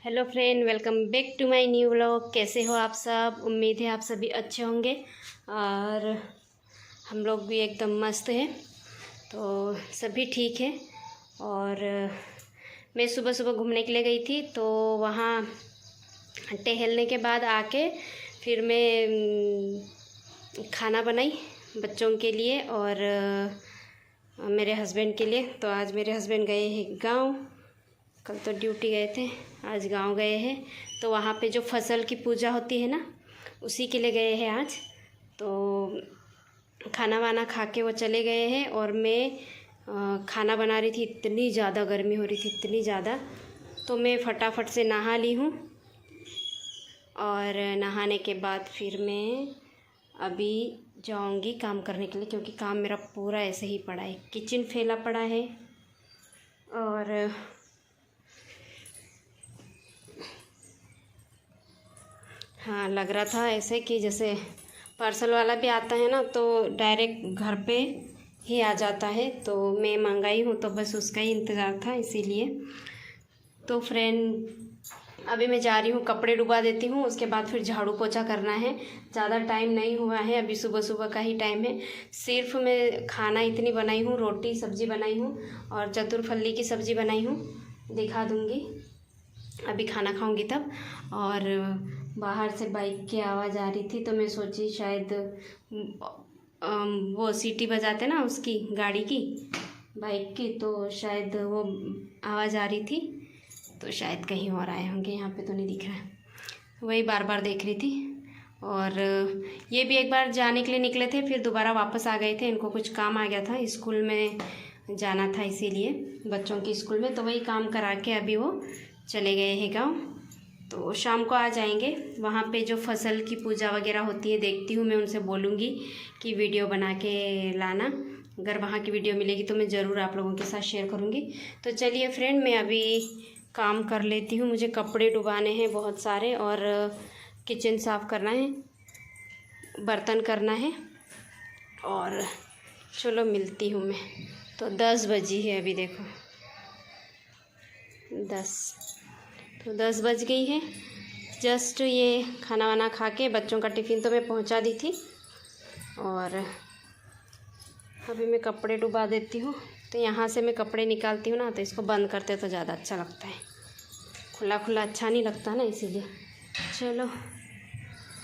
Hello friend, welcome back to my new vlog. कैसे हो आप सब? उम्मीद है आप सभी अच्छे होंगे और हम लोग भी एकदम मस्त हैं। तो सभी ठीक है। और मैं सुबह सुबह घूमने के लिए गई थी, तो वहाँ टहलने के बाद आके फिर मैं खाना बनाई बच्चों के लिए और मेरे हस्बैंड के लिए। तो आज मेरे हस्बैंड गए हैं गांव। कल तो ड्यूटी गए थे, आज गांव गए हैं। तो वहाँ पे जो फसल की पूजा होती है ना, उसी के लिए गए हैं आज। तो खाना वाना खा के वो चले गए हैं और मैं खाना बना रही थी। इतनी ज़्यादा गर्मी हो रही थी, इतनी ज़्यादा, तो मैं फटाफट से नहा ली हूँ। और नहाने के बाद फिर मैं अभी जाऊंगी काम करने के लिए, क्योंकि काम मेरा पूरा ऐसे ही पड़ा है। किचन फैला पड़ा है और हाँ, लग रहा था ऐसे कि जैसे पार्सल वाला भी आता है ना, तो डायरेक्ट घर पे ही आ जाता है। तो मैं मंगाई हूँ, तो बस उसका ही इंतज़ार था, इसीलिए। तो फ्रेंड, अभी मैं जा रही हूँ, कपड़े डुबा देती हूँ, उसके बाद फिर झाड़ू पोछा करना है। ज़्यादा टाइम नहीं हुआ है, अभी सुबह सुबह का ही टाइम है। सिर्फ मैं खाना इतनी बनाई हूँ, रोटी सब्ज़ी बनाई हूँ और चतुरफली की सब्ज़ी बनाई हूँ, दिखा दूँगी अभी खाना खाऊंगी तब। और बाहर से बाइक की आवाज़ आ रही थी, तो मैं सोची शायद वो सीटी बजाते ना उसकी, गाड़ी की, बाइक की, तो शायद वो आवाज़ आ रही थी, तो शायद कहीं और आए होंगे। यहाँ पे तो नहीं दिख रहा है, वही बार बार देख रही थी। और ये भी एक बार जाने के लिए निकले थे, फिर दोबारा वापस आ गए थे। इनको कुछ काम आ गया था, स्कूल में जाना था, इसीलिए बच्चों की स्कूल में। तो वही काम करा के अभी वो चले गए हैं गाँव। तो शाम को आ जाएंगे। वहाँ पे जो फसल की पूजा वगैरह होती है, देखती हूँ, मैं उनसे बोलूँगी कि वीडियो बना के लाना। अगर वहाँ की वीडियो मिलेगी तो मैं ज़रूर आप लोगों के साथ शेयर करूँगी। तो चलिए फ्रेंड, मैं अभी काम कर लेती हूँ। मुझे कपड़े डुबाने हैं बहुत सारे और किचन साफ़ करना है, बर्तन करना है। और चलो मिलती हूँ मैं। तो 10 बजी है अभी, देखो 10, तो 10 बज गई है। जस्ट ये खाना वाना खा के बच्चों का टिफ़िन तो मैं पहुंचा दी थी और अभी मैं कपड़े डुबा देती हूँ। तो यहाँ से मैं कपड़े निकालती हूँ ना, तो इसको बंद करते तो ज़्यादा अच्छा लगता है, खुला खुला अच्छा नहीं लगता ना, इसीलिए। चलो,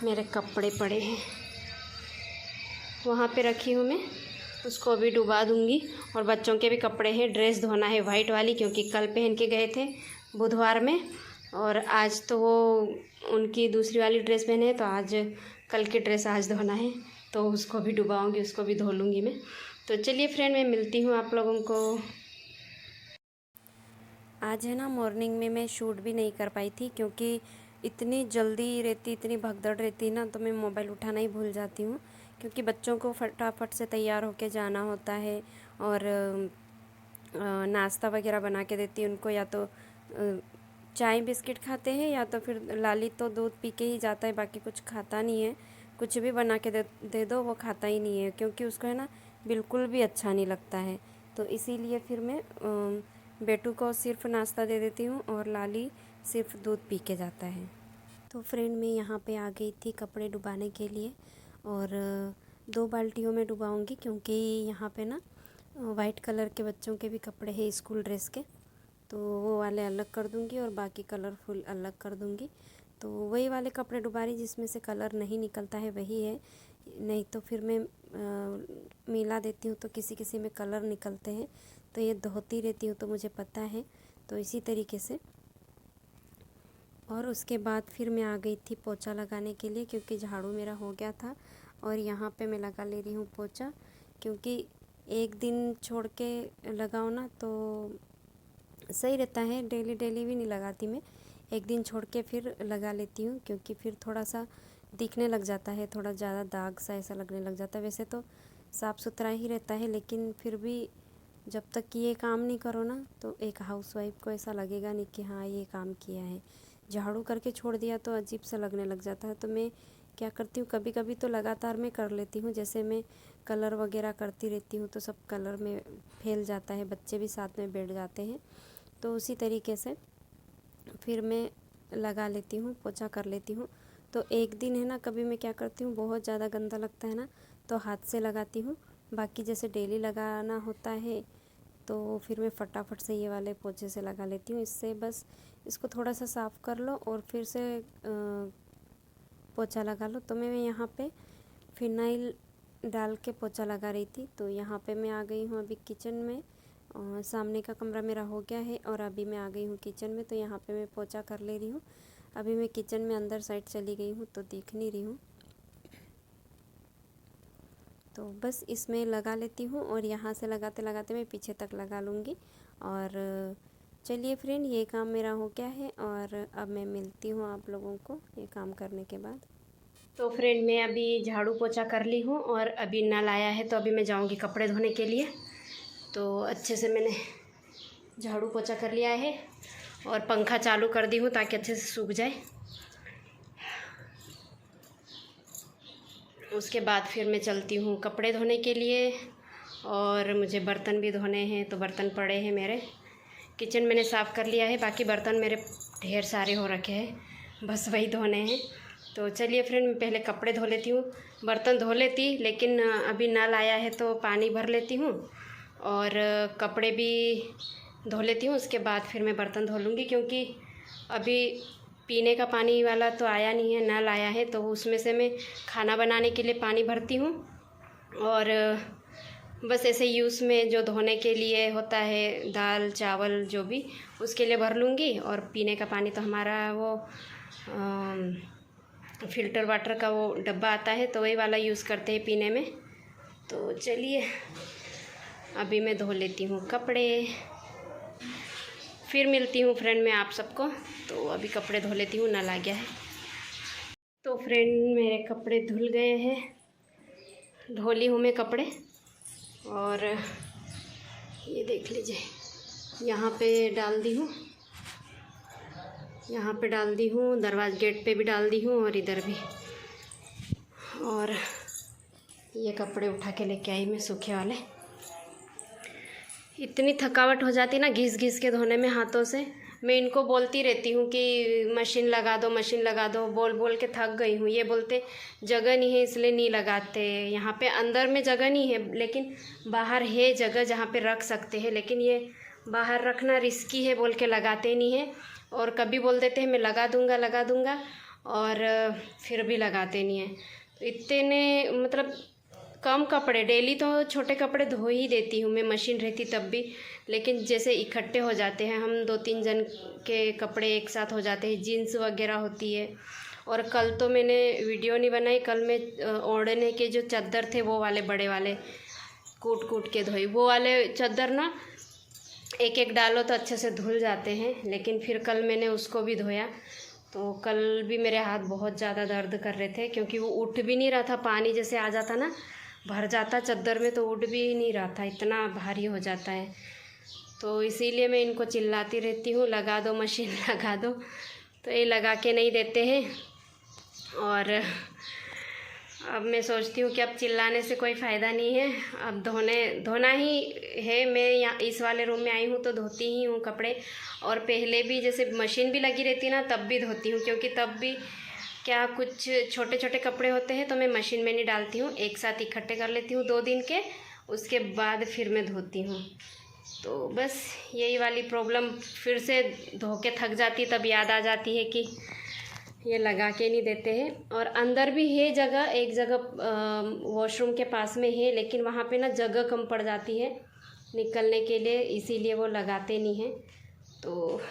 मेरे कपड़े पड़े हैं वहाँ पे रखी हूँ मैं, उसको अभी डुबा दूँगी। और बच्चों के भी कपड़े हैं, ड्रेस धोना है वाइट वाली, क्योंकि कल पहन के गए थे बुधवार में, और आज तो वो उनकी दूसरी वाली ड्रेस पहने हैं, तो आज कल की ड्रेस आज धोना है, तो उसको भी डुबाऊँगी, उसको भी धो लूँगी मैं। तो चलिए फ्रेंड, मैं मिलती हूँ आप लोगों को। आज है ना, मॉर्निंग में मैं शूट भी नहीं कर पाई थी, क्योंकि इतनी जल्दी रहती, इतनी भगदड़ रहती ना, तो मैं मोबाइल उठाना ही भूल जाती हूँ, क्योंकि बच्चों को फटाफट से तैयार होके जाना होता है। और नाश्ता वगैरह बना के देती हूँ उनको, या तो चाय बिस्किट खाते हैं, या तो फिर लाली तो दूध पी के ही जाता है, बाकी कुछ खाता नहीं है। कुछ भी बना के दे दो, वो खाता ही नहीं है, क्योंकि उसको है ना बिल्कुल भी अच्छा नहीं लगता है। तो इसीलिए फिर मैं बेटू को सिर्फ नाश्ता दे देती हूँ और लाली सिर्फ दूध पी के जाता है। तो फ्रेंड, मैं यहाँ पे आ गई थी कपड़े डुबाने के लिए, और 2 बाल्टियों में डुबाऊँगी, क्योंकि यहाँ पे ना वाइट कलर के बच्चों के भी कपड़े हैं स्कूल ड्रेस के, तो वो वाले अलग कर दूँगी और बाकी कलरफुल अलग कर दूँगी। तो वही वाले कपड़े डुबा रही जिसमें से कलर नहीं निकलता है, वही है। नहीं तो फिर मैं मिला देती हूँ, तो किसी किसी में कलर निकलते हैं, तो ये धोती रहती हूँ, तो मुझे पता है। तो इसी तरीके से। और उसके बाद फिर मैं आ गई थी पोछा लगाने के लिए, क्योंकि झाड़ू मेरा हो गया था, और यहाँ पे मैं लगा ले रही हूँ पोछा, क्योंकि एक दिन छोड़ के लगाओ ना तो सही रहता है। डेली डेली भी नहीं लगाती मैं, एक दिन छोड़ के फिर लगा लेती हूँ, क्योंकि फिर थोड़ा सा दिखने लग जाता है, थोड़ा ज़्यादा दाग सा ऐसा लगने लग जाता है। वैसे तो साफ़ सुथरा ही रहता है, लेकिन फिर भी जब तक कि ये काम नहीं करो ना, तो एक हाउसवाइफ को ऐसा लगेगा नहीं कि हाँ ये काम किया है। झाड़ू करके छोड़ दिया तो अजीब सा लगने लग जाता है। तो मैं क्या करती हूँ, कभी कभी तो लगातार मैं कर लेती हूँ, जैसे मैं कलर वगैरह करती रहती हूँ, तो सब कलर में फैल जाता है, बच्चे भी साथ में बैठ जाते हैं। तो उसी तरीके से फिर मैं लगा लेती हूँ, पोछा कर लेती हूँ। तो एक दिन है ना, कभी मैं क्या करती हूँ, बहुत ज़्यादा गंदा लगता है ना तो हाथ से लगाती हूँ। बाकी जैसे डेली लगाना होता है तो फिर मैं फटाफट से ये वाले पोछे से लगा लेती हूँ। इससे बस इसको थोड़ा सा साफ़ कर लो और फिर से पोछा लगा लो। तो मैं यहाँ पे फिनाइल डाल के पोछा लगा रही थी। तो यहाँ पे मैं आ गई हूँ अभी किचन में, और सामने का कमरा मेरा हो गया है और अभी मैं आ गई हूँ किचन में। तो यहाँ पे मैं पोछा कर ले रही हूँ। अभी मैं किचन में अंदर साइड चली गई हूँ तो दिख नहीं रही हूँ। तो बस इसमें लगा लेती हूँ और यहाँ से लगाते लगाते मैं पीछे तक लगा लूँगी। और चलिए फ्रेंड, ये काम मेरा हो गया है और अब मैं मिलती हूँ आप लोगों को ये काम करने के बाद। तो फ्रेंड, मैं अभी झाड़ू पोछा कर ली हूँ और अभी नल आया है तो अभी मैं जाऊँगी कपड़े धोने के लिए। तो अच्छे से मैंने झाड़ू पोछा कर लिया है और पंखा चालू कर दी हूँ ताकि अच्छे से सूख जाए। उसके बाद फिर मैं चलती हूँ कपड़े धोने के लिए। और मुझे बर्तन भी धोने हैं, तो बर्तन पड़े हैं मेरे। किचन मैंने साफ़ कर लिया है, बाकी बर्तन मेरे ढेर सारे हो रखे हैं, बस वही धोने हैं। तो चलिए फ्रेंड, मैं पहले कपड़े धो लेती हूँ। बर्तन धो लेती, लेकिन अभी नल आया है तो पानी भर लेती हूँ और कपड़े भी धो लेती हूँ। उसके बाद फिर मैं बर्तन धो लूँगी, क्योंकि अभी पीने का पानी वाला तो आया नहीं है, नल आया है। तो उसमें से मैं खाना बनाने के लिए पानी भरती हूँ और बस ऐसे यूज़ में जो धोने के लिए होता है, दाल चावल जो भी, उसके लिए भर लूँगी। और पीने का पानी तो हमारा वो फ़िल्टर वाटर का वो डब्बा आता है, तो वही वाला यूज़ करते हैं पीने में। तो चलिए अभी मैं धो लेती हूँ कपड़े, फिर मिलती हूँ फ्रेंड मैं आप सबको। तो अभी कपड़े धो लेती हूँ, नल आ गया है। तो फ्रेंड, मेरे कपड़े धुल गए हैं, धो ली हूँ मैं कपड़े। और ये देख लीजिए, यहाँ पे डाल दी हूँ, यहाँ पे डाल दी हूँ, दरवाज़ा गेट पे भी डाल दी हूँ और इधर भी। और ये कपड़े उठा के लेके आई मैं सूखे वाले। इतनी थकावट हो जाती ना घिस घिस के धोने में हाथों से। मैं इनको बोलती रहती हूँ कि मशीन लगा दो, मशीन लगा दो, बोल बोल के थक गई हूँ। ये बोलते जगह नहीं है इसलिए नहीं लगाते। यहाँ पे अंदर में जगह नहीं है, लेकिन बाहर है जगह जहाँ पे रख सकते हैं, लेकिन ये बाहर रखना रिस्की है बोल के लगाते नहीं है। और कभी बोल देते हैं मैं लगा दूँगा, और फिर भी लगाते नहीं हैं। तो इतने मतलब कम कपड़े, डेली तो छोटे कपड़े धो ही देती हूँ मैं, मशीन रहती तब भी। लेकिन जैसे इकट्ठे हो जाते हैं, हम 2-3 जन के कपड़े एक साथ हो जाते हैं, जीन्स वगैरह होती है। और कल तो मैंने वीडियो नहीं बनाई, कल मैं ओढ़ने के जो चादर थे वो वाले बड़े वाले कूट कूट के धोई। वो वाले चादर ना एक एक डालो तो अच्छे से धुल जाते हैं, लेकिन फिर कल मैंने उसको भी धोया। तो कल भी मेरे हाथ बहुत ज़्यादा दर्द कर रहे थे, क्योंकि वो उठ भी नहीं रहा था। पानी जैसे आ जाता ना, भर जाता चादर में, तो उठ भी नहीं रहा था, इतना भारी हो जाता है। तो इसीलिए मैं इनको चिल्लाती रहती हूँ लगा दो मशीन लगा दो, तो ये लगा के नहीं देते हैं। और अब मैं सोचती हूँ कि अब चिल्लाने से कोई फ़ायदा नहीं है, अब धोना ही है। मैं यहाँ इस वाले रूम में आई हूँ तो धोती ही हूँ कपड़े। और पहले भी जैसे मशीन भी लगी रहती ना तब भी धोती हूँ, क्योंकि तब भी क्या कुछ छोटे छोटे कपड़े होते हैं तो मैं मशीन में नहीं डालती हूँ, एक साथ इकट्ठे कर लेती हूँ 2 दिन के, उसके बाद फिर मैं धोती हूँ। तो बस यही वाली प्रॉब्लम, फिर से धो के थक जाती तब याद आ जाती है कि ये लगा के नहीं देते हैं। और अंदर भी है जगह, एक जगह वॉशरूम के पास में है, लेकिन वहाँ पे ना जगह कम पड़ जाती है निकलने के लिए, इसीलिए वो लगाते नहीं हैं। तो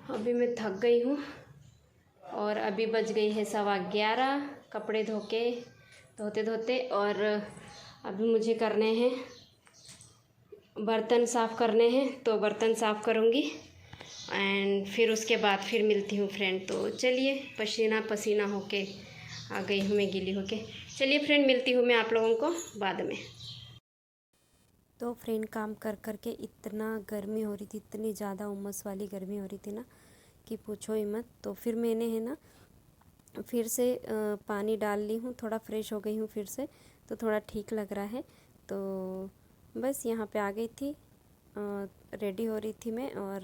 अभी मैं थक गई हूँ और अभी बज गई है 11:15 कपड़े धोते धोते। और अभी मुझे करने हैं बर्तन साफ़ करने हैं, तो बर्तन साफ़ करूँगी एंड फिर उसके बाद फिर मिलती हूँ फ्रेंड। तो चलिए, पसीना पसीना होके आ गई हूँ मैं, गीली होके। चलिए फ्रेंड, मिलती हूँ मैं आप लोगों को बाद में। तो फ्रेंड, काम कर कर के इतना गर्मी हो रही थी, इतनी ज़्यादा उमस वाली गर्मी हो रही थी ना कि पूछो ही मत। तो फिर मैंने है ना फिर से पानी डाल ली हूँ, थोड़ा फ्रेश हो गई हूँ फिर से, तो थोड़ा ठीक लग रहा है। तो बस यहाँ पे आ गई थी, रेडी हो रही थी मैं। और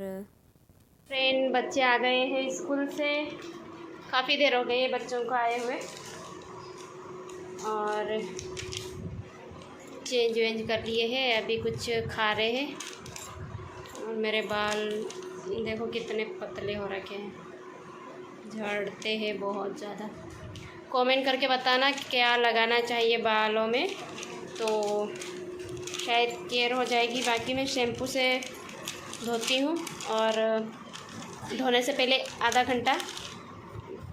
फ्रेंड बच्चे आ गए हैं स्कूल से। काफ़ी देर हो गई है बच्चों को आए हुए, और चेंज वेंज कर लिए हैं, अभी कुछ खा रहे हैं। और मेरे बाल देखो कितने पतले हो रखे हैं, झड़ते हैं बहुत ज़्यादा। कमेंट करके बताना क्या लगाना चाहिए बालों में, तो शायद केयर हो जाएगी। बाकी मैं शैम्पू से धोती हूँ, और धोने से पहले आधा घंटा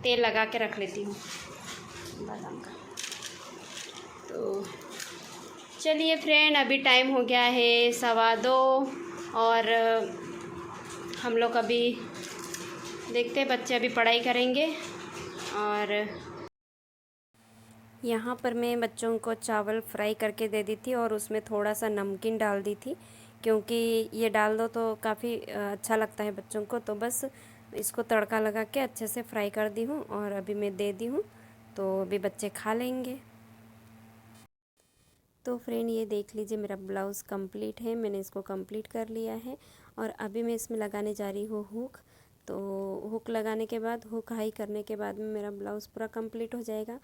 तेल लगा के रख लेती हूँ बादाम का। तो चलिए फ्रेंड, अभी टाइम हो गया है 2:15, और हम लोग अभी देखते हैं, बच्चे अभी पढ़ाई करेंगे। और यहाँ पर मैं बच्चों को चावल फ्राई करके दे दी थी, और उसमें थोड़ा सा नमकीन डाल दी थी, क्योंकि ये डाल दो तो काफ़ी अच्छा लगता है बच्चों को। तो बस इसको तड़का लगा के अच्छे से फ्राई कर दी हूँ, और अभी मैं दे दी हूँ, तो अभी बच्चे खा लेंगे। तो फ्रेंड ये देख लीजिए, मेरा ब्लाउज़ कंप्लीट है, मैंने इसको कंप्लीट कर लिया है। और अभी मैं इसमें लगाने जा रही हूँ हुक। तो हुक लगाने के बाद, हुक हाई करने के बाद में मेरा ब्लाउज़ पूरा कंप्लीट हो जाएगा।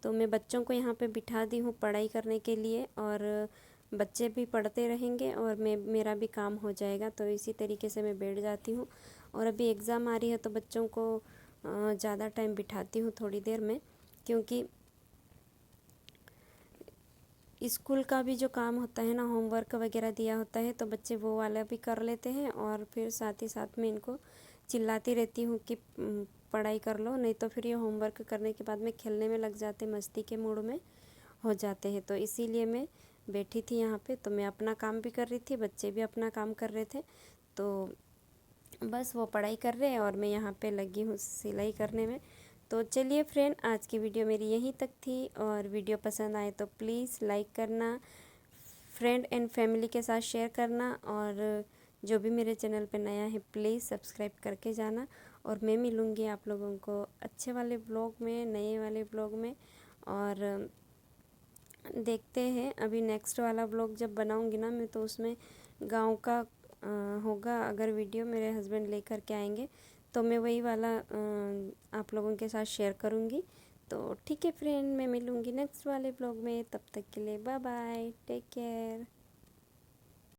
तो मैं बच्चों को यहाँ पे बिठा दी हूँ पढ़ाई करने के लिए, और बच्चे भी पढ़ते रहेंगे और मेरा भी काम हो जाएगा। तो इसी तरीके से मैं बैठ जाती हूँ। और अभी एग्ज़ाम आ रही है, तो बच्चों को ज़्यादा टाइम बिठाती हूँ थोड़ी देर में, क्योंकि स्कूल का भी जो काम होता है ना, होमवर्क वगैरह दिया होता है, तो बच्चे वो वाला भी कर लेते हैं। और फिर साथ ही साथ में इनको चिल्लाती रहती हूँ कि पढ़ाई कर लो, नहीं तो फिर ये होमवर्क करने के बाद में खेलने में लग जाते, मस्ती के मूड में हो जाते हैं। तो इसीलिए मैं बैठी थी यहाँ पे, तो मैं अपना काम भी कर रही थी, बच्चे भी अपना काम कर रहे थे। तो बस वो पढ़ाई कर रहे हैं और मैं यहाँ पे लगी हूँ सिलाई करने में। तो चलिए फ्रेंड, आज की वीडियो मेरी यहीं तक थी, और वीडियो पसंद आए तो प्लीज़ लाइक करना, फ्रेंड एंड फैमिली के साथ शेयर करना, और जो भी मेरे चैनल पे नया है प्लीज़ सब्सक्राइब करके जाना। और मैं मिलूँगी आप लोगों को अच्छे वाले ब्लॉग में, नए वाले ब्लॉग में। और देखते हैं अभी नेक्स्ट वाला ब्लॉग जब बनाऊँगी ना मैं, तो उसमें गाँव का होगा। अगर वीडियो मेरे हस्बैंड लेकर के आएंगे, तो मैं वही वाला आप लोगों के साथ शेयर करूँगी। तो ठीक है फ्रेंड, मैं मिलूँगी नेक्स्ट वाले ब्लॉग में। तब तक के लिए बाय बाय, टेक केयर।